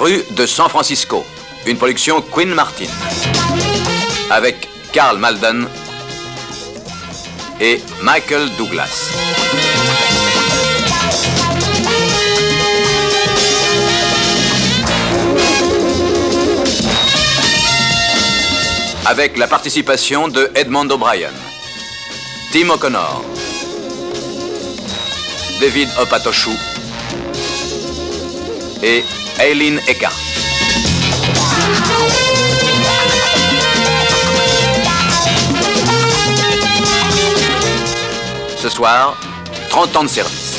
Rue de San Francisco, une production Quinn Martin, avec Karl Malden et Michael Douglas. Avec la participation de Edmond O'Brien, Tim O'Connor, David Opatoshu et Eileen Eckhart. Ce soir, 30 ans de service.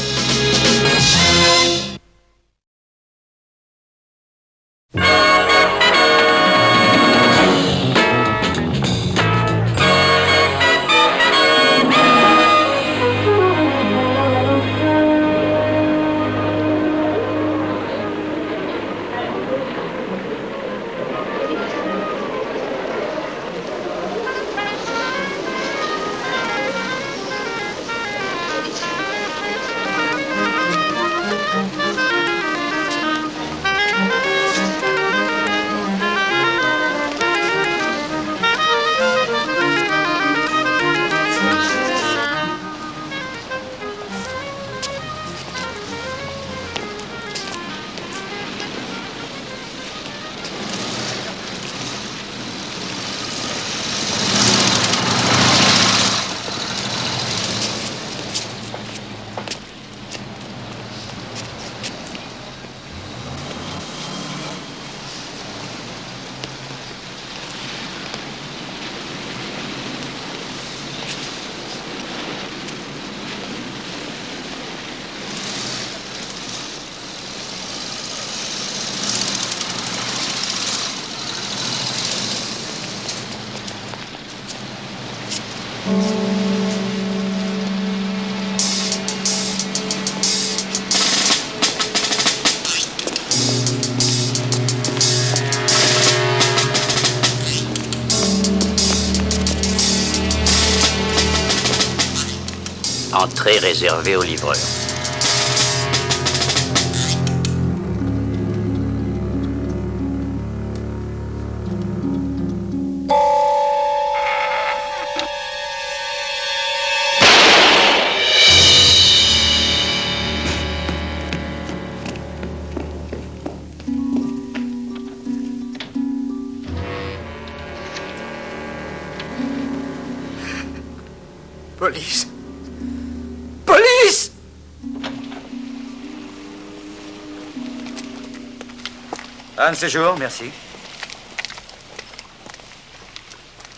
Entrée réservée aux livreurs. Police! Police! Un séjour, merci.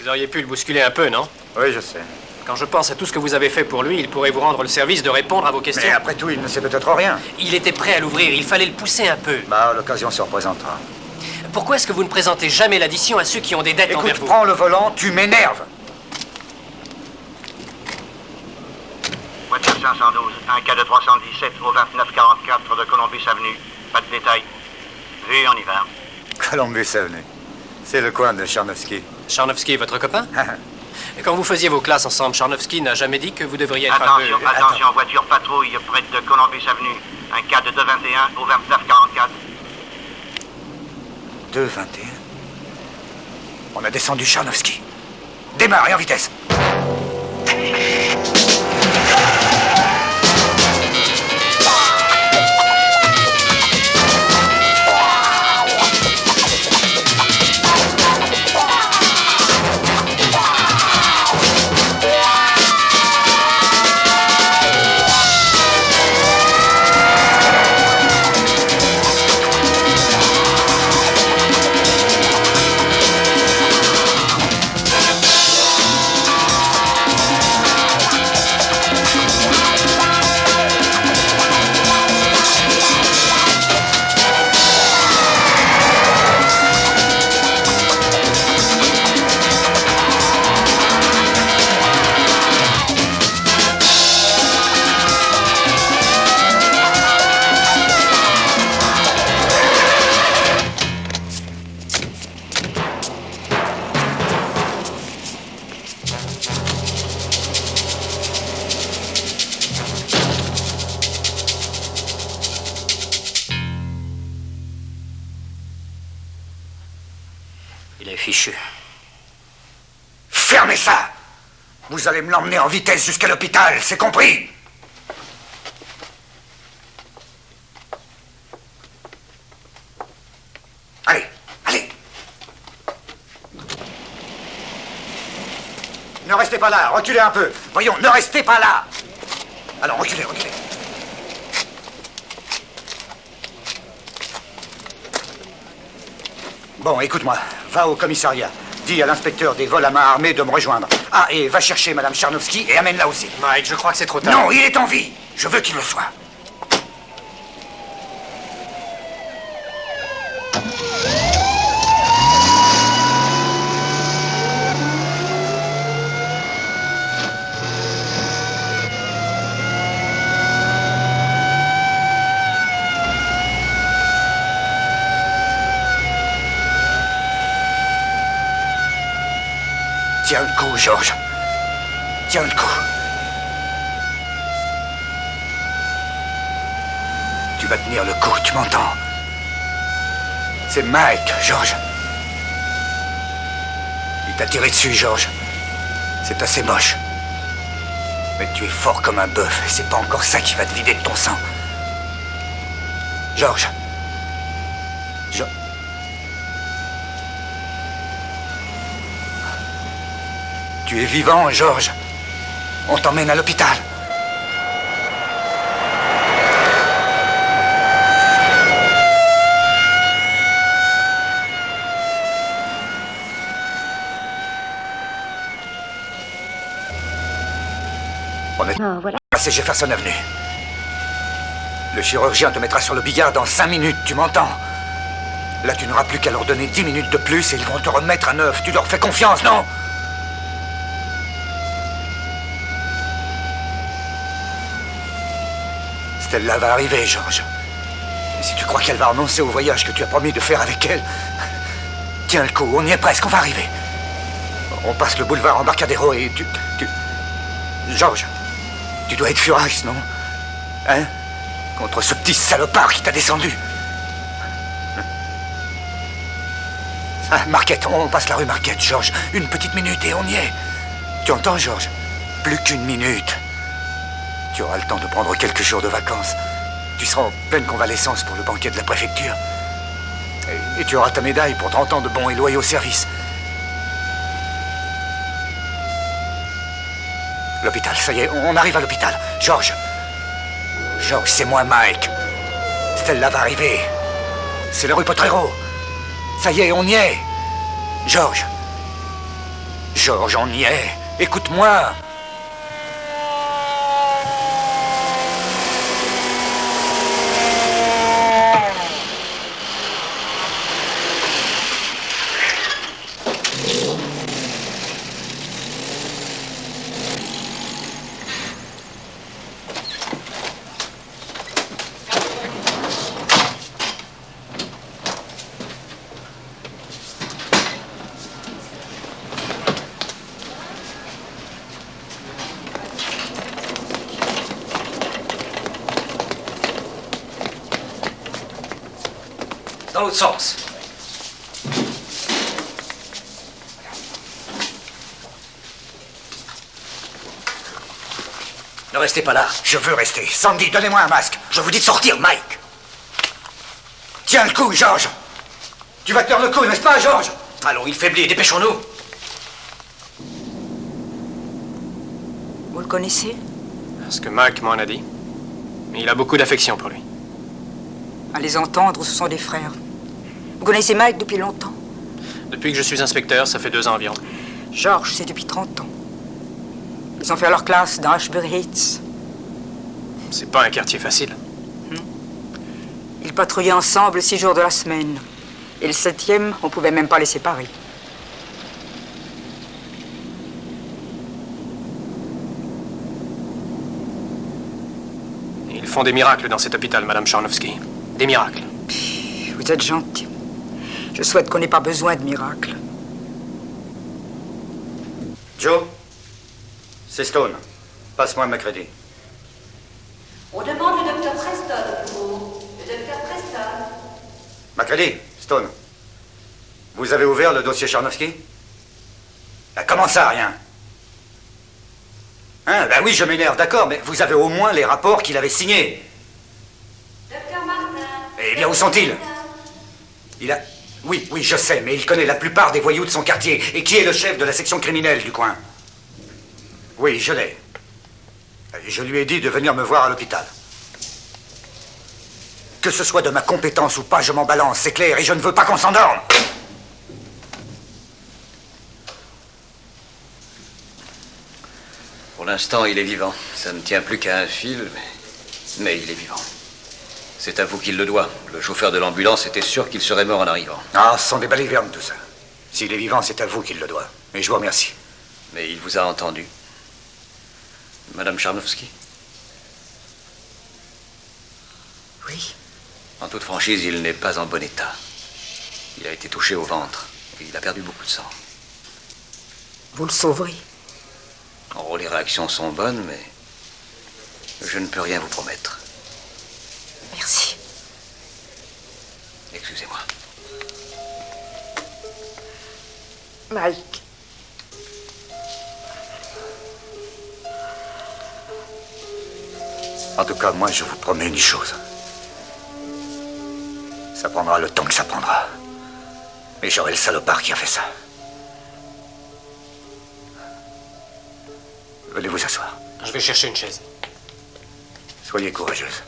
Vous auriez pu le bousculer un peu, non? Oui, je sais. Quand je pense à tout ce que vous avez fait pour lui, il pourrait vous rendre le service de répondre à vos questions. Mais après tout, il ne sait peut-être rien. Il était prêt à l'ouvrir, il fallait le pousser un peu. Bah, l'occasion se représentera. Pourquoi est-ce que vous ne présentez jamais l'addition à ceux qui ont des dettes envers Écoute, vous? prends le volant, tu m'énerves. Voiture 512, un cas de 317 au 2944 de Columbus Avenue. Pas de détails. Vu, on y va. Columbus Avenue. C'est le coin de Charnovsky. Charnovsky est votre copain? Et quand vous faisiez vos classes ensemble, Charnovsky n'a jamais dit que vous devriez être un peu... Attention, voiture patrouille près de Columbus Avenue. Un cas de 221 au 2944. 221. On a descendu Charnovsky. Démarre et en vitesse. fichu. Fermez ça! Vous allez me l'emmener en vitesse jusqu'à l'hôpital, c'est compris? Allez, allez! Ne restez pas là, reculez un peu. Voyons, ne restez pas là! Alors, reculez, reculez. Bon, écoute-moi, va au commissariat. Dis à l'inspecteur des vols à main armée de me rejoindre. Ah, et va chercher Madame Charnovsky et amène-la aussi. Mike, je crois que c'est trop tard. Non, il est en vie. Je veux qu'il le soit. Tiens le coup, Georges. Tiens le coup. Tu vas tenir le coup, tu m'entends? C'est Mike, Georges. Il t'a tiré dessus, Georges. C'est assez moche. Mais tu es fort comme un bœuf et c'est pas encore ça qui va te vider de ton sang. Georges. Tu es vivant, Georges. On t'emmène à l'hôpital. On est passé Jefferson Avenue. Le chirurgien te mettra sur le billard dans 5 minutes, tu m'entends? Là, tu n'auras plus qu'à leur donner 10 minutes de plus et ils vont te remettre à neuf. Tu leur fais confiance, non? Stella va arriver, Georges. Et si tu crois qu'elle va renoncer au voyage que tu as promis de faire avec elle, tiens le coup, on y est presque, on va arriver. On passe le boulevard Embarcadero et Georges, tu dois être furax, non? Hein? Contre ce petit salopard qui t'a descendu. Ah, Marquette, on passe la rue Marquette, Georges. Une petite minute et on y est. Tu entends, Georges? Plus qu'une minute. Tu auras le temps de prendre quelques jours de vacances. Tu seras en pleine convalescence pour le banquet de la préfecture. Et tu auras ta médaille pour 30 ans de bons et loyaux services. L'hôpital, ça y est, on arrive à l'hôpital. Georges. Georges, c'est moi, Mike. Stella va arriver. C'est la rue Potrero. Ça y est, on y est. Georges. Georges, on y est. Écoute-moi. Dans l'autre sens. Ne restez pas là. Je veux rester. Sandy, donnez-moi un masque. Je vous dis de sortir, Mike. Tiens le coup, Georges. Tu vas tenir le coup, n'est-ce pas, Georges? Allons, il faiblit, dépêchons-nous. Vous le connaissez? Ce que Mike m'en a dit. Mais il a beaucoup d'affection pour lui. À les entendre, ce sont des frères. Vous connaissez Mike depuis longtemps? Depuis que je suis inspecteur, ça fait 2 ans environ. Georges, c'est depuis 30 ans. Ils ont fait leur classe dans Ashbury Heights. C'est pas un quartier facile. Ils patrouillaient ensemble 6 jours de la semaine. Et le 7e, on pouvait même pas les séparer. Ils font des miracles dans cet hôpital, Madame Charnovsky. Des miracles. Vous êtes gentil. Je souhaite qu'on n'ait pas besoin de miracles. Joe, c'est Stone. Passe-moi ma crédit. On demande le docteur Preston. Le docteur Preston. Ma crédit, Stone. Vous avez ouvert le dossier Charnovsky? Comment ça, rien? Hein? Ben oui, je m'énerve, d'accord, mais vous avez au moins les rapports qu'il avait signés. Docteur Martin. Eh bien, où sont-ils? Il a... Oui, je sais, mais il connaît la plupart des voyous de son quartier. Et qui est le chef de la section criminelle du coin? Oui, je l'ai. Je lui ai dit de venir me voir à l'hôpital. Que ce soit de ma compétence ou pas, je m'en balance, c'est clair, et je ne veux pas qu'on s'endorme. Pour l'instant, il est vivant. Ça ne tient plus qu'à un fil, mais il est vivant. C'est à vous qu'il le doit. Le chauffeur de l'ambulance était sûr qu'il serait mort en arrivant. Ah, ce sont des balivernes, tout ça. S'il est vivant, c'est à vous qu'il le doit. Et je vous remercie. Mais il vous a entendu. Madame Charnovsky? Oui. En toute franchise, il n'est pas en bon état. Il a été touché au ventre. Et il a perdu beaucoup de sang. Vous le sauverez. Oh, les réactions sont bonnes, mais je ne peux rien vous promettre. Merci. Excusez-moi. Mike. En tout cas, moi, je vous promets une chose. Ça prendra le temps que ça prendra. Mais j'aurai le salopard qui a fait ça. Venez vous asseoir. Je vais chercher une chaise. Soyez courageuse.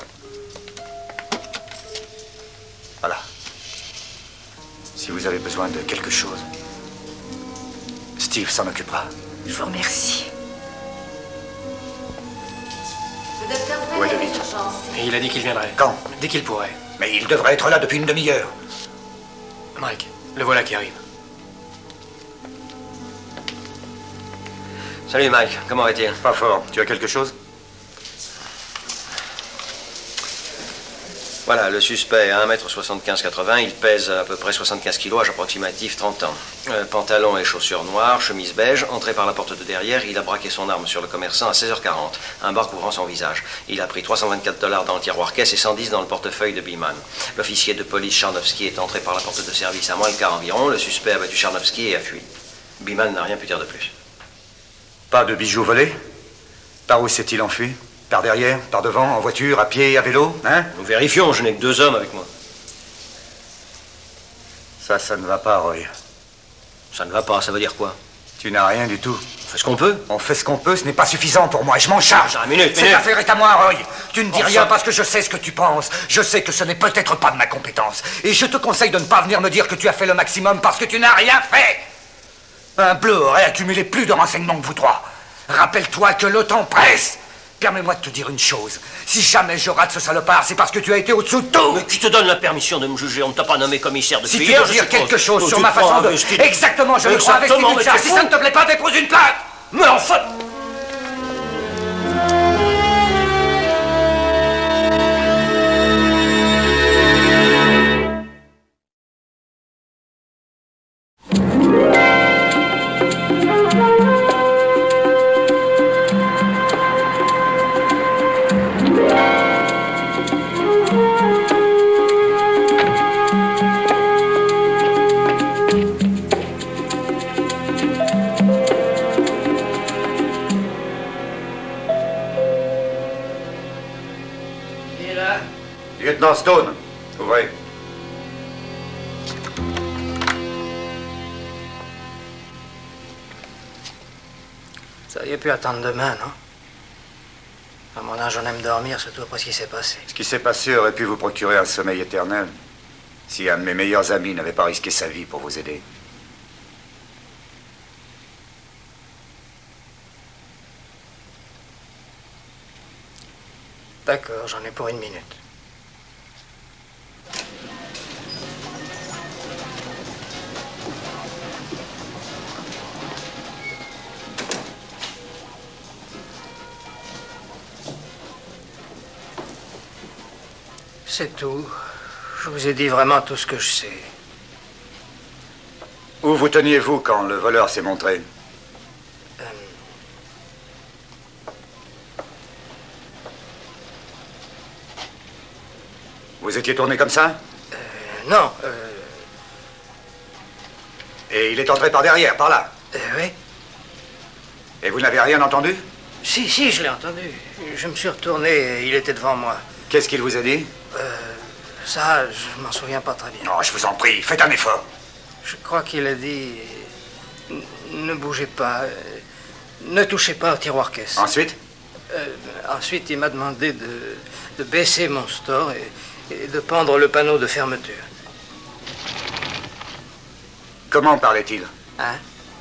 Voilà. Si vous avez besoin de quelque chose, Steve s'en occupera. Je vous remercie. Le docteur Où est Fred David? est d'urgence. Et il a dit qu'il viendrait. Quand? Dès qu'il pourrait. Mais il devrait être là depuis une demi-heure. Mike, le voilà qui arrive. Salut Mike, comment va-t-il? Pas fort. Tu as quelque chose? Voilà, le suspect a 1m75-80, il pèse à peu près 75 kg, âge approximatif 30 ans. Pantalon et chaussures noires, chemise beige, entré par la porte de derrière, il a braqué son arme sur le commerçant à 16h40, un bar couvrant son visage. Il a pris $324 dans le tiroir caisse et 110 dans le portefeuille de Beeman. L'officier de police Charnovsky est entré par la porte de service à moins le quart environ, le suspect a battu Charnovsky et a fui. Beeman n'a rien pu dire de plus. Pas de bijoux volés? Par où s'est-il enfui? Par derrière, par devant, en voiture, à pied, à vélo, hein? Nous vérifions, je n'ai que 2 hommes avec moi. Ça ne va pas, Roy. Ça ne va pas, ça veut dire quoi? Tu n'as rien du tout. On fait ce qu'on peut. On fait ce qu'on peut, ce n'est pas suffisant pour moi, et je m'en charge. Minute. Cette affaire est à moi, Roy. Tu ne dis rien parce que je sais ce que tu penses. Je sais que ce n'est peut-être pas de ma compétence. Et je te conseille de ne pas venir me dire que tu as fait le maximum parce que tu n'as rien fait. Un bleu aurait accumulé plus de renseignements que vous trois. Rappelle-toi que le temps presse. Permets-moi de te dire une chose. Si jamais je rate ce salopard, c'est parce que tu as été au-dessous de tout. Mais qui te donne la permission de me juger? On ne t'a pas nommé commissaire depuis Si tu hier, veux je dire suppose. quelque chose Oh, sur tu ma te prends façon de... investi. Exactement, je le crois avec Exactement, mais Steve. t'es Si ça fou. ne te plaît pas, dépose une plainte. Mais enfin... Lieutenant Stone, ouvrez. Ça aurait pu attendre demain, non? À mon âge, on aime dormir, surtout après ce qui s'est passé. Ce qui s'est passé aurait pu vous procurer un sommeil éternel si un de mes meilleurs amis n'avait pas risqué sa vie pour vous aider. D'accord, j'en ai pour 1 minute. C'est tout. Je vous ai dit vraiment tout ce que je sais. Où vous teniez-vous quand le voleur s'est montré? Vous étiez tourné comme ça? Non, Et il est entré par derrière, par là. Oui. Et vous n'avez rien entendu? Si, je l'ai entendu. Je me suis retourné et il était devant moi. Qu'est-ce qu'il vous a dit? Ça, je m'en souviens pas très bien. Non, je vous en prie, faites un effort. Je crois qu'il a dit... Ne bougez pas. Ne touchez pas au tiroir-caisse. Ensuite? Ensuite, il m'a demandé de baisser mon store et de pendre le panneau de fermeture. Comment parlait-il? Hein?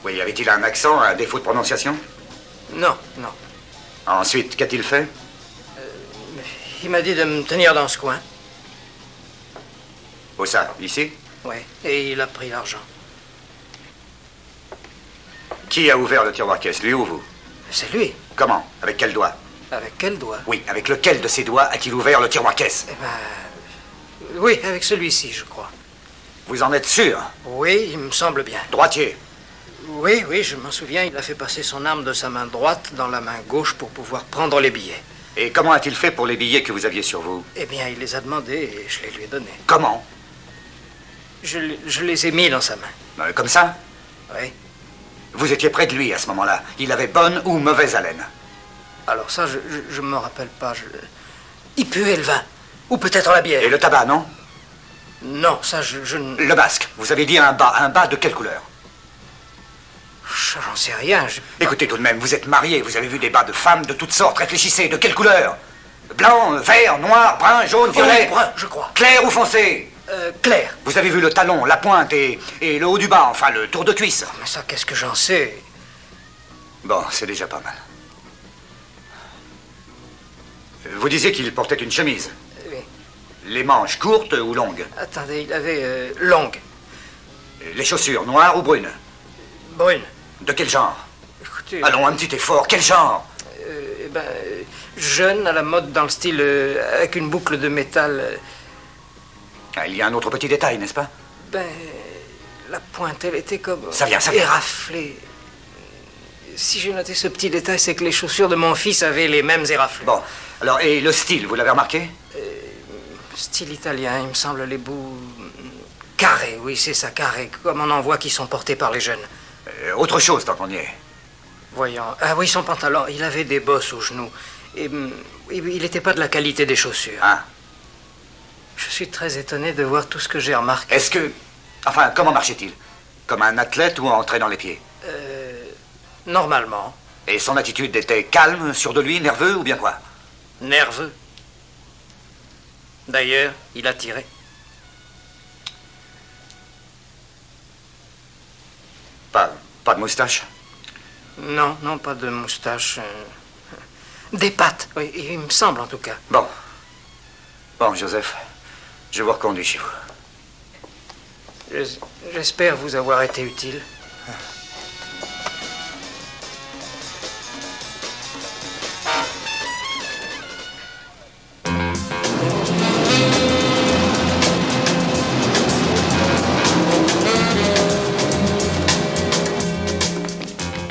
Oui, avait-il un accent, un défaut de prononciation? Non. Ensuite, qu'a-t-il fait? Il m'a dit de me tenir dans ce coin. Où ça? Ici? Oui, et il a pris l'argent. Qui a ouvert le tiroir-caisse, lui ou vous? C'est lui. Comment? Avec quel doigt? Avec quel doigt? Oui, avec lequel de ses doigts a-t-il ouvert le tiroir-caisse? Eh ben... Oui, avec celui-ci, je crois. Vous en êtes sûr? Oui, il me semble bien. Droitier? Oui, je m'en souviens. Il a fait passer son arme de sa main droite dans la main gauche pour pouvoir prendre les billets. Et comment a-t-il fait pour les billets que vous aviez sur vous? Eh bien, il les a demandés et je les lui ai donnés. Comment? Je les ai mis dans sa main. Comme ça? Oui. Vous étiez près de lui à ce moment-là. Il avait bonne ou mauvaise haleine? Alors ça, je me rappelle pas. Il puait le vin. Ou peut-être la bière. Et le tabac, non? Non, ça, je ne... Le basque. Vous avez dit un bas. Un bas de quelle couleur? J'en sais rien. Écoutez tout de même, vous êtes marié. Vous avez vu des bas de femmes de toutes sortes. Réfléchissez. De quelle couleur? Blanc, vert, noir, brun, jaune, violet? Brun, je crois. Clair ou foncé? Clair. Vous avez vu le talon, la pointe et le haut du bas, enfin le tour de cuisse? Mais ça, qu'est-ce que j'en sais? Bon, c'est déjà pas mal. Vous disiez qu'il portait une chemise? Oui. Les manches courtes ou longues? Attendez, il avait longue. Les chaussures noires ou brunes? Brune. De quel genre? Écoutez... Allons, un petit effort. Quel genre? Jeune, à la mode, dans le style avec une boucle de métal. Ah, il y a un autre petit détail, n'est-ce pas? La pointe, elle était comme... Ça vient. Éraflée. Si j'ai noté ce petit détail, c'est que les chaussures de mon fils avaient les mêmes éraflés. Bon, alors, et le style, vous l'avez remarqué? Style italien, il me semble, les bouts... carrés, oui, c'est ça, carrés, comme on en voit qui sont portés par les jeunes. Autre chose, tant qu'on y est. Voyons. Ah oui, son pantalon, il avait des bosses aux genoux. Et il n'était pas de la qualité des chaussures. Ah. Je suis très étonné de voir tout ce que j'ai remarqué. Est-ce que... Enfin, comment marchait-il? Comme un athlète ou en traînant les pieds? Normalement. Et son attitude était calme, sûre de lui, nerveux ou bien quoi? Nerveux. D'ailleurs, il a tiré. Pas de moustache? Non, pas de moustache. Des pattes, oui, il me semble en tout cas. Bon, Joseph, je vous reconduis chez vous. J'espère vous avoir été utile.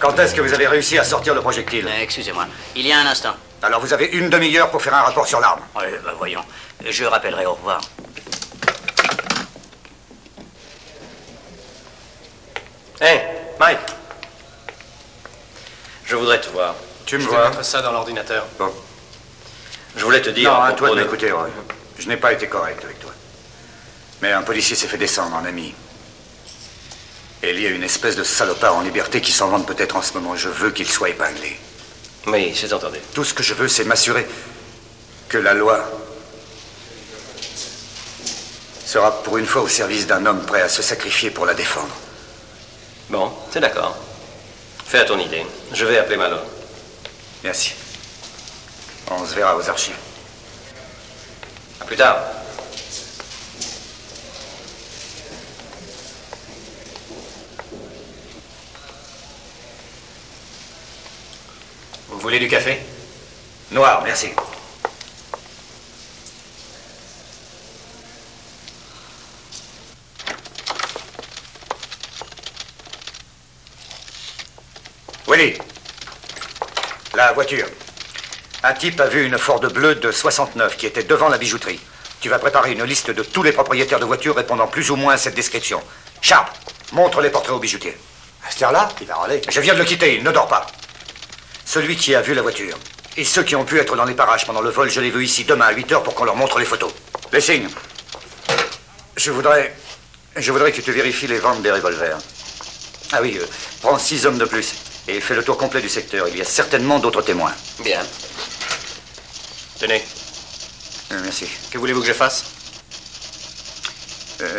Quand est-ce que vous avez réussi à sortir le projectile? Excusez-moi, il y a un instant. Alors vous avez une demi-heure pour faire un rapport sur l'arme. Oui, voyons. Je rappellerai, au revoir. Hey, Mike. Je voudrais te voir. Tu me Je vois? vais mettre ça dans l'ordinateur. Bon. Je voulais te dire... Non, à à toi propos de m'écouter, Roy. Je n'ai pas été correct avec toi. Mais un policier s'est fait descendre en ami. Et il y a une espèce de salopard en liberté qui s'en vante peut-être en ce moment. Je veux qu'il soit épinglé. Oui, c'est entendu. Tout ce que je veux, c'est m'assurer que la loi sera pour une fois au service d'un homme prêt à se sacrifier pour la défendre. Bon, c'est d'accord. Fais à ton idée. Je vais appeler Malone. Merci. On se verra aux archives. À plus tard. Vous voulez du café? Noir, merci. Willy, la voiture. Un type a vu une Ford bleue de 69 qui était devant la bijouterie. Tu vas préparer une liste de tous les propriétaires de voitures répondant plus ou moins à cette description. Sharp, Montre les portraits au bijoutier. Ce là il va râler. Je viens de le quitter, il ne dort pas. Celui qui a vu la voiture. Et ceux qui ont pu être dans les parages pendant le vol, je les veux ici demain à 8h pour qu'on leur montre les photos. Les signes. Je voudrais que tu vérifies les ventes des revolvers. Ah oui, prends 6 hommes de plus et fais le tour complet du secteur. Il y a certainement d'autres témoins. Bien. Tenez. Merci. Que voulez-vous que je fasse?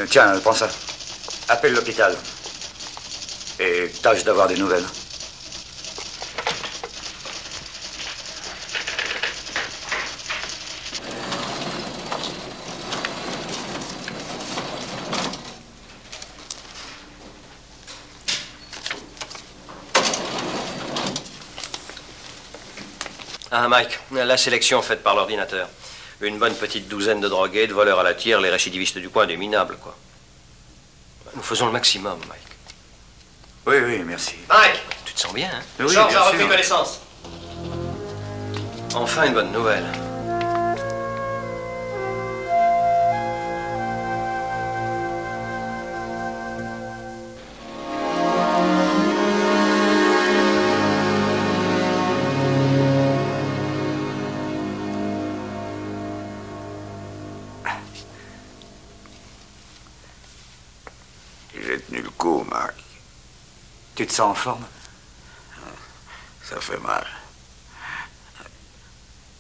Tiens, prends ça. Appelle l'hôpital. Et tâche d'avoir des nouvelles. Ah, Mike, la sélection faite par l'ordinateur. Une bonne petite douzaine de drogués, de voleurs à la tire, les récidivistes du coin, des minables, quoi. Nous faisons le maximum, Mike. Oui, oui, merci. Mike! Tu te sens bien, hein? Oui, George bien a sûr. repris connaissance. Enfin, une bonne nouvelle. J'ai tenu le coup, Marc. Tu te sens en forme? Ça fait mal.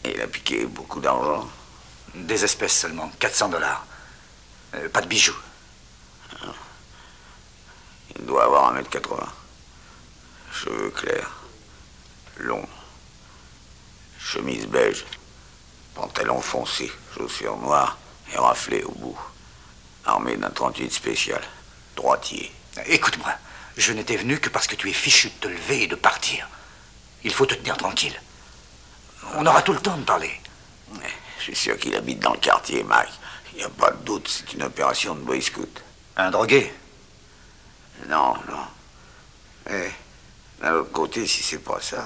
Il a piqué beaucoup d'argent. Des espèces seulement, 400 $. Pas de bijoux. Il doit avoir 1m80. Cheveux clairs. Longs. Chemise beige. Pantalon foncé. Chaussures noires. Et raflé au bout. Armé d'un 38 spécial. Droitier. Écoute-moi, je n'étais venu que parce que tu es fichu de te lever et de partir. Il faut te tenir tranquille. On aura tout le temps de parler. Je suis sûr qu'il habite dans le quartier, Mike. Il n'y a pas de doute, c'est une opération de Boy Scout. Un drogué? Non, non. Mais, d'un autre côté, si c'est pas ça...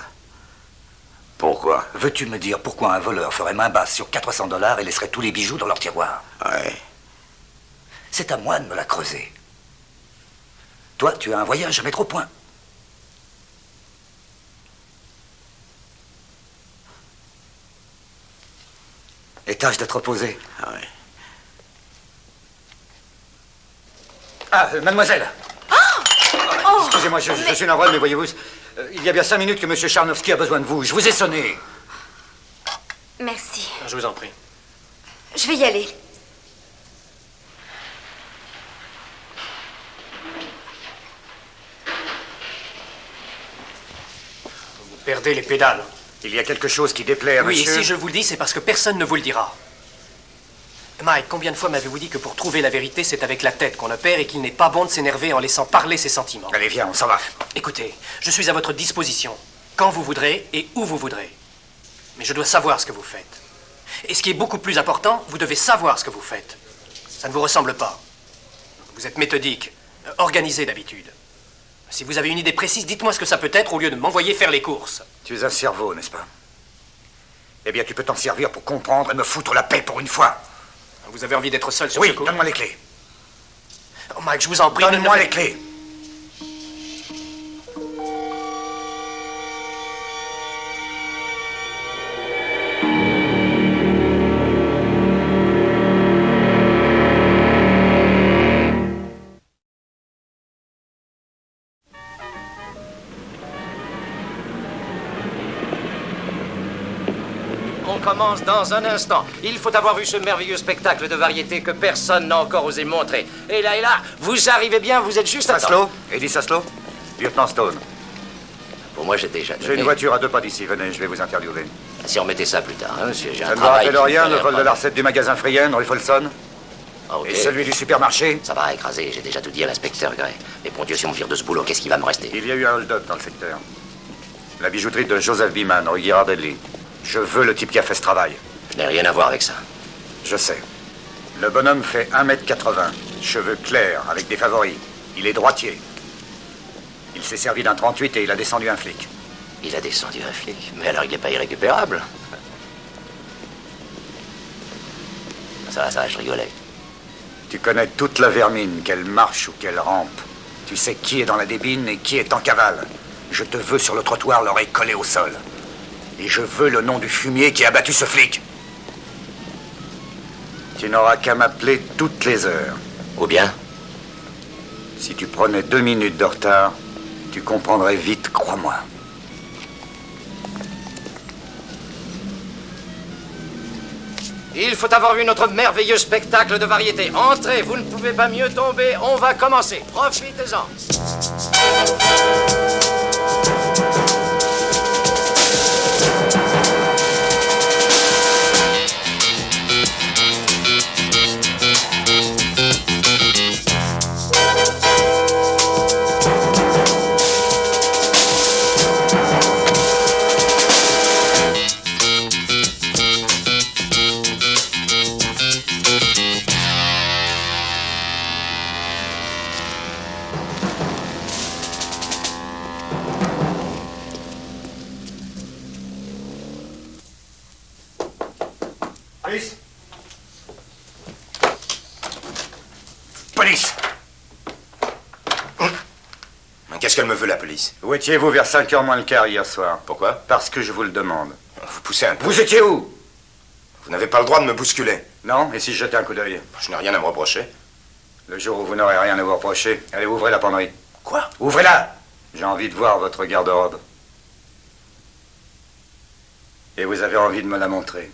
Pourquoi? Veux-tu me dire pourquoi un voleur ferait main basse sur 400 $ et laisserait tous les bijoux dans leur tiroir? Ouais. C'est à moi de me la creuser. Toi, tu as un voyage à mettre au point. Et tâche d'être posé. Ouais. Ah, mademoiselle. Excusez-moi, je suis navré, mais voyez-vous, il y a bien 5 minutes que M. Charnovski a besoin de vous. Je vous ai sonné. Merci. Je vous en prie. Je vais y aller. Vous perdez les pédales. Il y a quelque chose qui déplaît à Oui, monsieur... et si je vous le dis, c'est parce que personne ne vous le dira. Mike, combien de fois m'avez-vous dit que pour trouver la vérité, c'est avec la tête qu'on opère et qu'il n'est pas bon de s'énerver en laissant parler ses sentiments? Allez, viens, on s'en va. Écoutez, je suis à votre disposition, quand vous voudrez et où vous voudrez. Mais je dois savoir ce que vous faites. Et ce qui est beaucoup plus important, vous devez savoir ce que vous faites. Ça ne vous ressemble pas. Vous êtes méthodique, organisé d'habitude. Si vous avez une idée précise, dites-moi ce que ça peut être au lieu de m'envoyer faire les courses. Tu es un cerveau, n'est-ce pas? Eh bien, tu peux t'en servir pour comprendre et me foutre la paix pour une fois. Vous avez envie d'être seul sur Oui, ce coup? donne-moi les clés. Oh, Mike, je vous en prie. Donne-moi ne- les clés. On commence dans un instant. Il faut avoir vu ce merveilleux spectacle de variété que personne n'a encore osé montrer. Et là, vous arrivez bien, vous êtes juste à temps. Saslo, Eddie Saslo, lieutenant Stone. Pour moi, j'ai déjà J'ai une voiture à 2 pas d'ici, venez, je vais vous interviewer. Si on mettait ça plus tard, hein, monsieur, j'ai Ça un ne vous travail... rappelle rien, qui le me vol de fait la recette du magasin Frienne, rue Folsom? Ah, ok. Et celui du supermarché? Ça va écraser, j'ai déjà tout dit à l'inspecteur Gray. Mais bon Dieu, si on vire de ce boulot, qu'est-ce qui va me rester? Il y a eu un hold-up dans le secteur. La bijouterie de Joseph Beeman, rue Girardelli. Je veux le type qui a fait ce travail. Je n'ai rien à voir avec ça. Je sais. Le bonhomme fait 1m80, cheveux clairs, avec des favoris. Il est droitier. Il s'est servi d'un 38 et il a descendu un flic. Il a descendu un flic. Mais alors il n'est pas irrécupérable. Ça va, je rigolais. Tu connais toute la vermine, qu'elle marche ou qu'elle rampe. Tu sais qui est dans la débine et qui est en cavale. Je te veux sur le trottoir, l'oreille collée au sol. Et je veux le nom du fumier qui a battu ce flic. Tu n'auras qu'à m'appeler toutes les heures. Ou bien? Si tu prenais 2 minutes de retard, tu comprendrais vite, crois-moi. Il faut avoir vu notre merveilleux spectacle de variété. Entrez, vous ne pouvez pas mieux tomber. On va commencer. Profitez-en. Police! Police! Qu'est-ce qu'elle me veut, la police? Où étiez-vous vers 5h moins le quart hier soir? Pourquoi? Parce que je vous le demande. Vous poussez un peu. Vous étiez où? Vous n'avez pas le droit de me bousculer. Non? Et si je jetais un coup d'œil? Je n'ai rien à me reprocher. Le jour où vous n'aurez rien à vous reprocher, allez, ouvrez la penderie. Quoi? Ouvrez-la! J'ai envie de voir votre garde-robe. Et vous avez envie de me la montrer.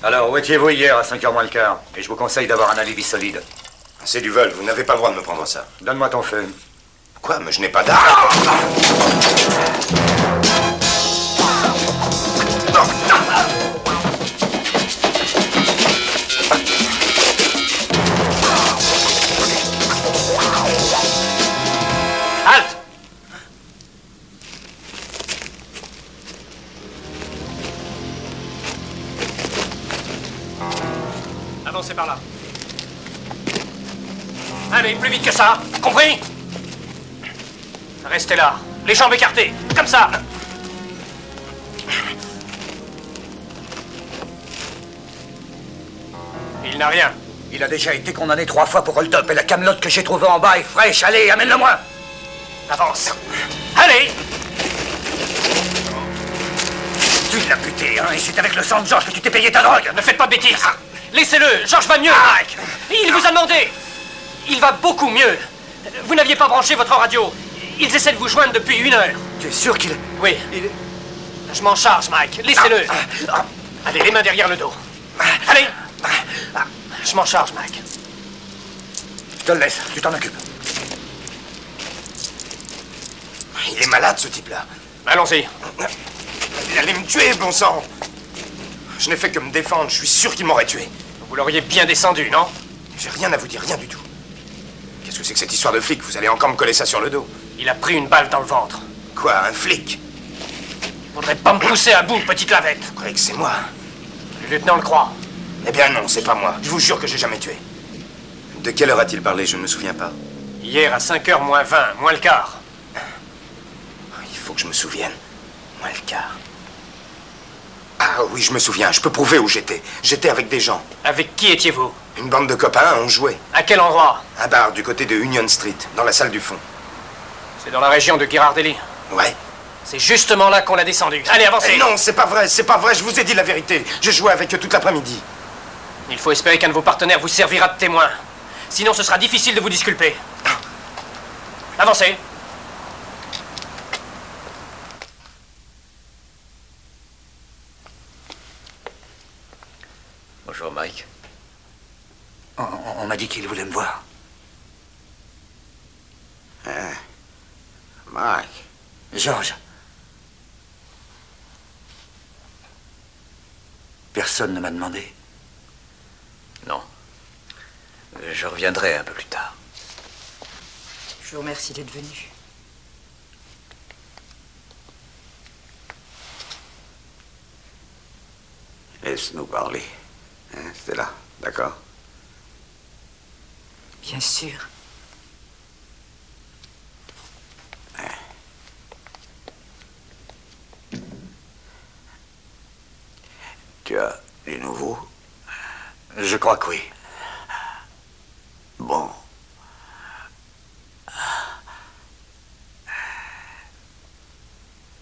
Alors, où étiez-vous hier à 5h moins le quart? Et je vous conseille d'avoir un alibi solide. C'est du vol, vous n'avez pas le droit de me prendre ça. Donne-moi ton feu. Quoi? Mais je n'ai pas d'arme. Halte! Avancez par là. Allez, plus vite que ça, compris? Restez là, les jambes écartées, comme ça. Il n'a rien. Il a déjà été condamné 3 fois pour hold-up et la camelote que j'ai trouvée en bas est fraîche. Allez, amène-le-moi. Avance. Allez! Tu l'as buté, hein, et c'est avec le sang de Georges que tu t'es payé ta drogue. Ne faites pas de bêtises. Laissez-le, Georges va mieux. Il vous a demandé. Il va beaucoup mieux. Vous n'aviez pas branché votre radio. Ils essaient de vous joindre depuis 1 heure. Tu es sûr qu'il... Oui. Je m'en charge, Mike. Laissez-le. Allez, les mains derrière le dos. Allez. Je m'en charge, Mike. Je te le laisse, tu t'en occupes. Il est malade, ce type-là. Allons-y. Il allait me tuer, bon sang. Je n'ai fait que me défendre, je suis sûr qu'il m'aurait tué. Vous l'auriez bien descendu, non? J'ai rien à vous dire, rien du tout. Qu'est-ce que c'est que cette histoire de flic? Vous allez encore me coller ça sur le dos. Il a pris une balle dans le ventre. Quoi, un flic? Faudrait pas me pousser à bout, petite lavette. Vous croyez que c'est moi? Le lieutenant le croit. Eh bien non, c'est pas moi. Je vous jure que j'ai jamais tué. De quelle heure a-t-il parlé? Je ne me souviens pas. Hier à 5h moins 20, moins le quart. Il faut que je me souvienne. Moins le quart. Ah oui, je me souviens. Je peux prouver où j'étais. J'étais avec des gens. Avec qui étiez-vous? Une bande de copains, on jouait. À quel endroit? Un bar du côté de Union Street, dans la salle du fond. C'est dans la région de Ghirardelli. Ouais. C'est justement là qu'on l'a descendu. Allez, avancez! Non, c'est pas vrai, je vous ai dit la vérité. J'ai joué avec eux toute l'après-midi. Il faut espérer qu'un de vos partenaires vous servira de témoin. Sinon, ce sera difficile de vous disculper. Avancez! Bonjour, Mike. On m'a dit qu'il voulait me voir. Mike. George. Personne ne m'a demandé. Non. Je reviendrai un peu plus tard. Je vous remercie d'être venu. Laisse-nous parler. Hein, Stella, d'accord? Bien sûr. Tu as du nouveau? Je crois que oui. Bon.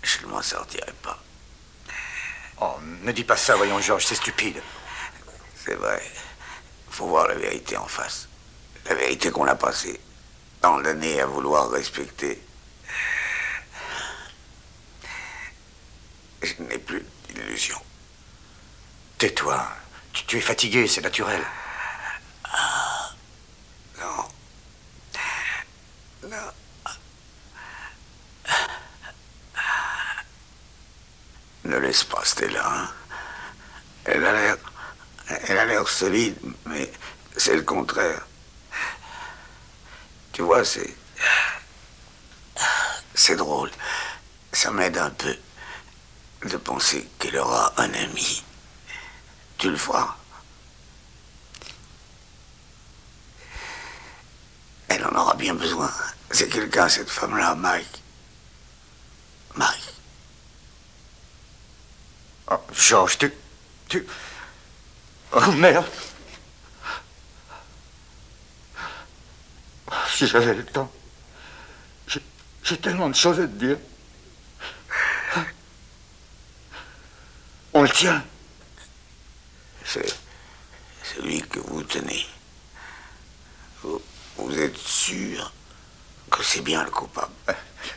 Je ne m'en sortirai pas. Oh, ne dis pas ça, voyons, George, c'est stupide. C'est vrai. Il faut voir la vérité en face. La vérité qu'on a passée tant d'années à vouloir respecter. Je n'ai plus d'illusion. Tais-toi. Tu es fatigué, c'est naturel. Non. Non. Ne laisse pas Stella. Hein. Elle a l'air solide, mais c'est le contraire. Tu vois, c'est drôle. Ça m'aide un peu de penser qu'elle aura un ami. Tu le feras. Elle en aura bien besoin. C'est quelqu'un, cette femme-là, Mike. Mike. Oh, Georges, tu... Oh, merde. Si j'avais le temps. J'ai tellement de choses à te dire. On le tient. C'est celui que vous tenez. Vous êtes sûr que c'est bien le coupable?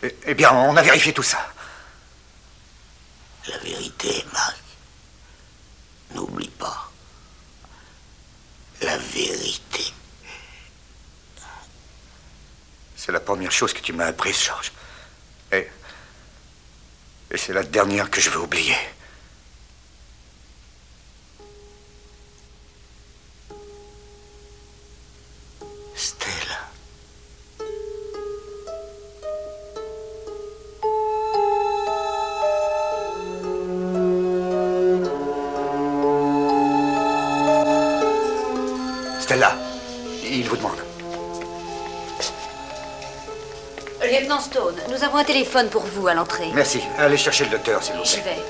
Eh bien, on a vérifié tout ça. La vérité, Mike. N'oublie pas. La vérité. C'est la première chose que tu m'as apprise, Georges. Et c'est la dernière que je veux oublier. Stella. Stella, il vous demande. Lieutenant Stone, nous avons un téléphone pour vous à l'entrée. Merci. Allez chercher le docteur, s'il vous plaît. J'y vais.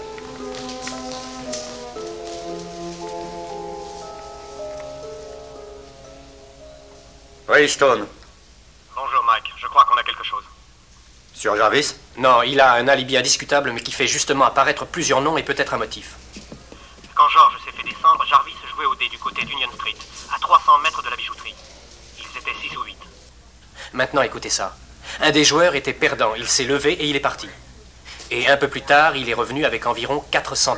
Oui, Stone. Bonjour, Mike. Je crois qu'on a quelque chose. Sur Jarvis? Non, il a un alibi indiscutable, mais qui fait justement apparaître plusieurs noms et peut-être un motif. Quand George s'est fait descendre, Jarvis jouait au dé du côté d'Union Street, à 300 mètres de la bijouterie. Ils étaient 6 ou 8. Maintenant, écoutez ça. Un des joueurs était perdant. Il s'est levé et il est parti. Et un peu plus tard, il est revenu avec environ 400 $.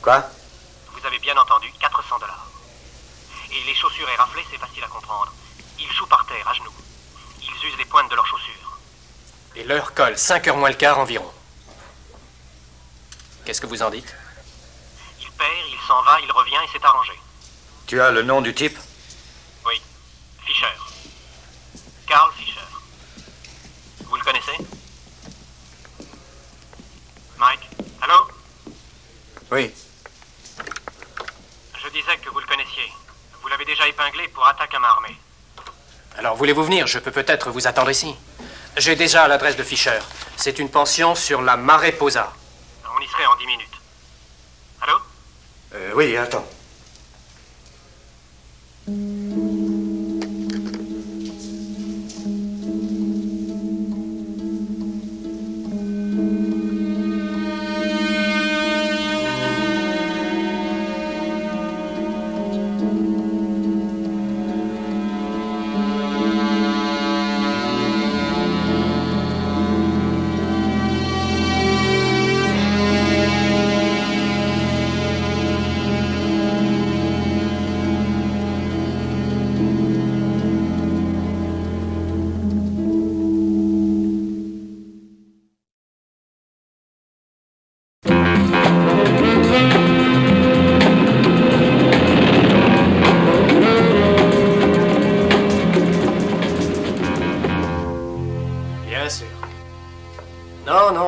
Quoi? Vous avez bien entendu, 400 $. Et les chaussures éraflées, c'est facile à comprendre. Ils jouent par terre, à genoux. Ils usent les pointes de leurs chaussures. Et l'heure colle, 5h moins le quart environ. Qu'est-ce que vous en dites? Il perd, il s'en va, il revient et c'est arrangé. Tu as le nom du type? Oui. Fisher. Carl Fisher. Vous le connaissez? Mike? Allô? Oui. Je disais que vous le connaissiez. Vous l'avez déjà épinglé pour attaque à main armée. Alors, voulez-vous venir? Je peux peut-être vous attendre ici. J'ai déjà l'adresse de Fisher. C'est une pension sur la Mariposa. On y serait en 10 minutes. Oui, attends.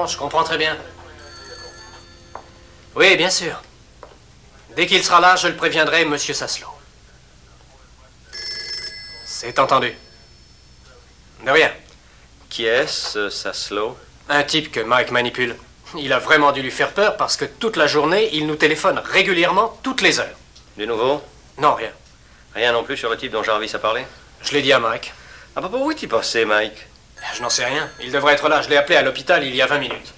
Je comprends très bien. Oui, bien sûr. Dès qu'il sera là, je le préviendrai, Monsieur Saslow. C'est entendu. De rien. Qui est-ce, Saslow? Un type que Mike manipule. Il a vraiment dû lui faire peur parce que toute la journée, il nous téléphone régulièrement, toutes les heures. Du nouveau? Non, rien. Rien non plus sur le type dont Jarvis a parlé? Je l'ai dit à Mike. Ah, papa, où est-il passé, Mike? Je n'en sais rien. Il devrait être là. Je l'ai appelé à l'hôpital il y a 20 minutes.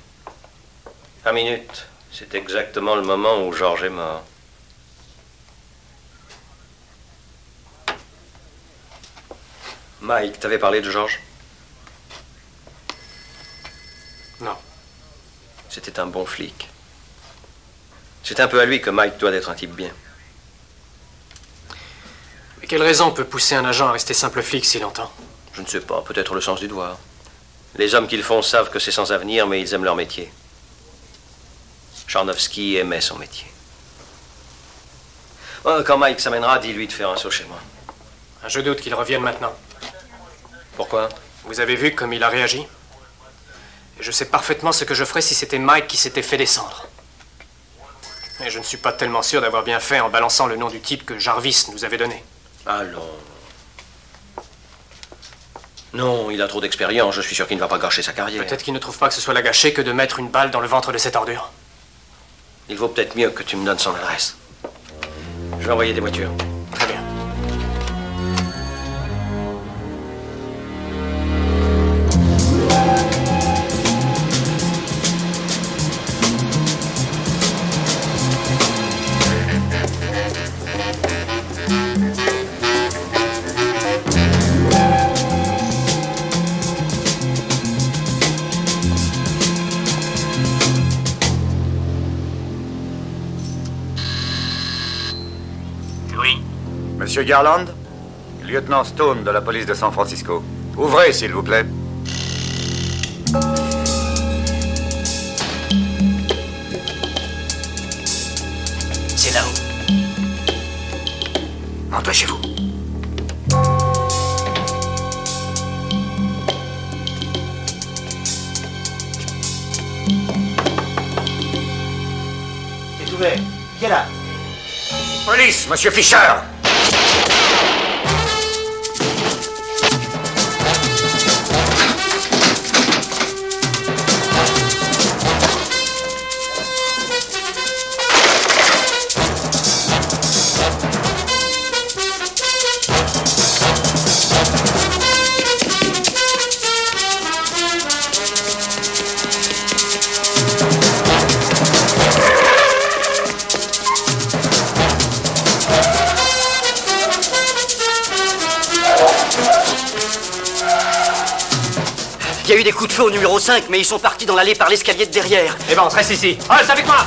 20 minutes. C'est exactement le moment où George est mort. Mike, t'avais parlé de George? Non. C'était un bon flic. C'est un peu à lui que Mike doit d'être un type bien. Mais quelle raison peut pousser un agent à rester simple flic si longtemps? Je ne sais pas, peut-être le sens du devoir. Les hommes qui le font savent que c'est sans avenir, mais ils aiment leur métier. Charnovsky aimait son métier. Quand Mike s'amènera, dis-lui de faire un saut chez moi. Je doute qu'il revienne maintenant. Pourquoi? Vous avez vu comme il a réagi? Et je sais parfaitement ce que je ferais si c'était Mike qui s'était fait descendre. Et je ne suis pas tellement sûr d'avoir bien fait en balançant le nom du type que Jarvis nous avait donné. Allons. Non, il a trop d'expérience. Je suis sûr qu'il ne va pas gâcher sa carrière. Peut-être qu'il ne trouve pas que ce soit la gâcher que de mettre une balle dans le ventre de cette ordure. Il vaut peut-être mieux que tu me donnes son adresse. Je vais envoyer des voitures. Très bien. Monsieur Garland, lieutenant Stone de la police de San Francisco. Ouvrez, s'il vous plaît. C'est là-haut. Entrez chez vous. C'est ouvert. Qui est là? Police, monsieur Fisher. Il y a eu des coups de feu au numéro 5, mais ils sont partis dans l'allée par l'escalier de derrière. Eh ben, on reste ici. Reste avec moi!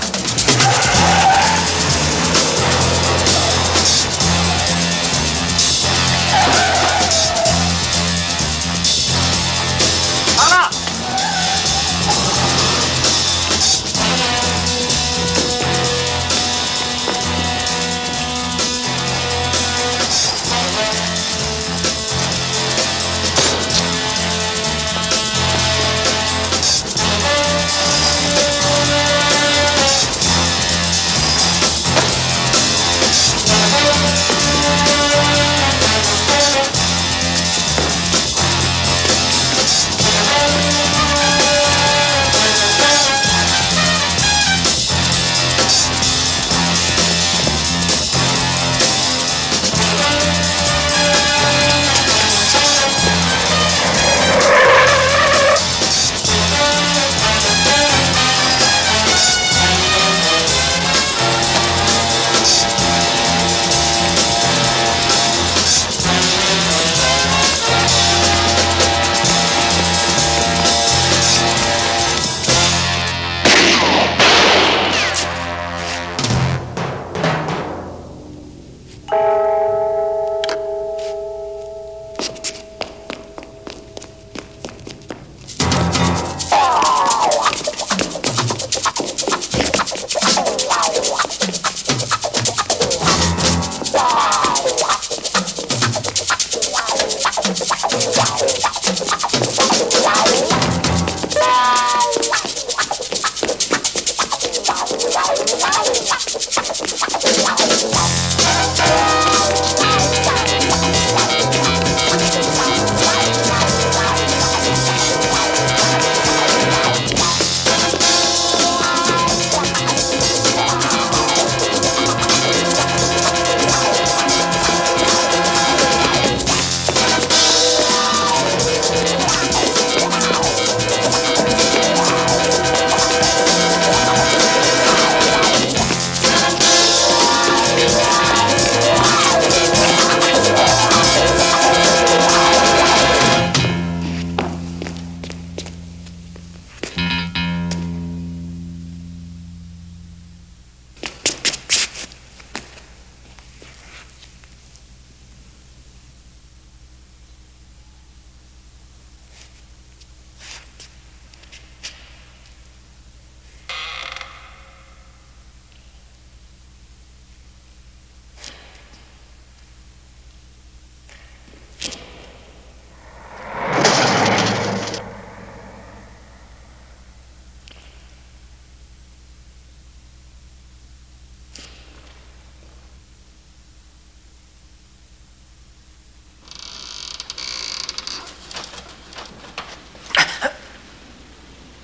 Par là!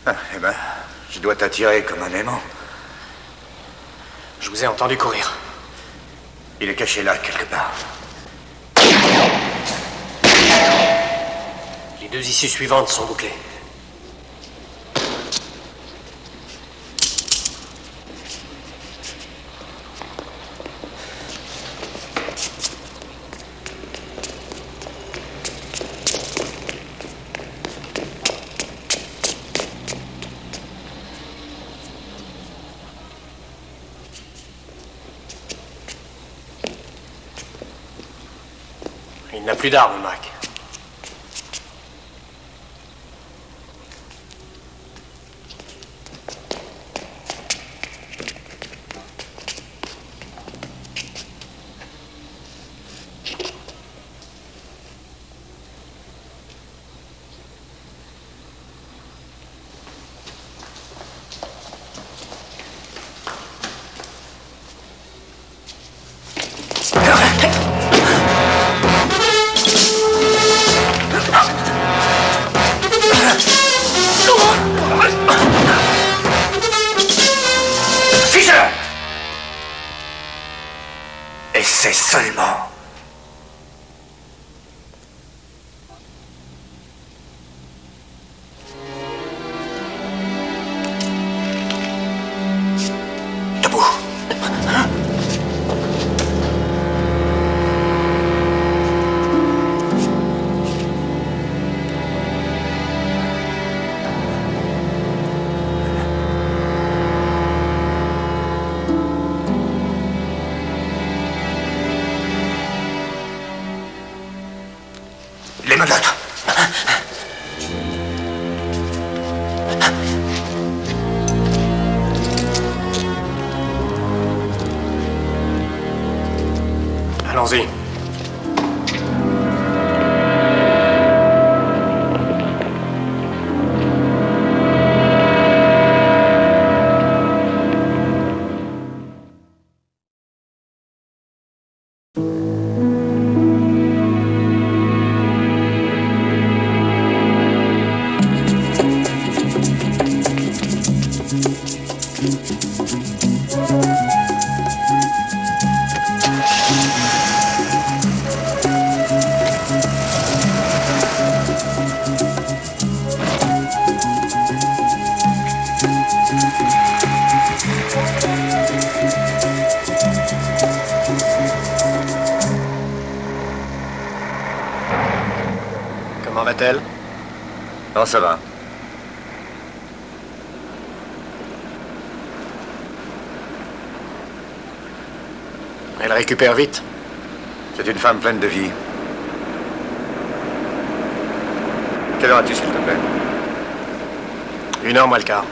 Ah, eh ben, je dois t'attirer comme un aimant. Je vous ai entendu courir. Il est caché là, quelque part. Les 2 issues suivantes sont bouclées. Il n'a plus d'armes, Mac. Et c'est seulement... Debout. Les menottes. Allons-y. Comment va-t-elle? Non, ça va. Elle récupère vite. C'est une femme pleine de vie. Quelle heure as-tu, s'il te plaît? 1h moins le quart.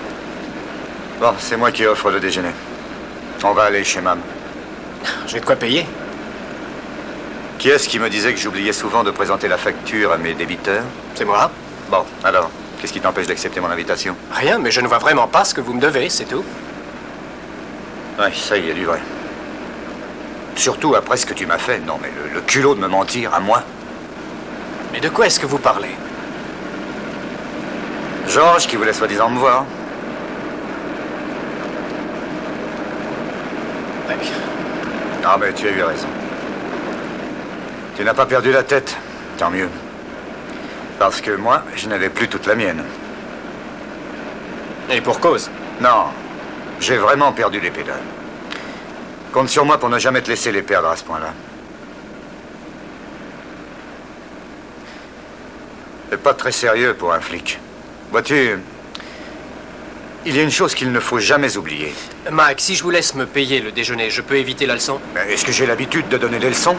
Bon, c'est moi qui offre le déjeuner. On va aller chez Mam. J'ai de quoi payer. Qui est-ce qui me disait que j'oubliais souvent de présenter la facture à mes débiteurs? C'est moi. Bon, alors, qu'est-ce qui t'empêche d'accepter mon invitation? Rien, mais je ne vois vraiment pas ce que vous me devez, c'est tout. Oui, ça y est, du vrai. Surtout après ce que tu m'as fait. Non, mais le culot de me mentir à moi. Mais de quoi est-ce que vous parlez? Georges qui voulait soi-disant me voir. Ah, mais tu as eu raison. Tu n'as pas perdu la tête, tant mieux. Parce que moi, je n'avais plus toute la mienne. Et pour cause? Non, j'ai vraiment perdu les pédales. Compte sur moi pour ne jamais te laisser les perdre à ce point-là. C'est pas très sérieux pour un flic. Vois-tu, il y a une chose qu'il ne faut jamais oublier. Mike, si je vous laisse me payer le déjeuner, je peux éviter la leçon? Est-ce que j'ai l'habitude de donner des leçons?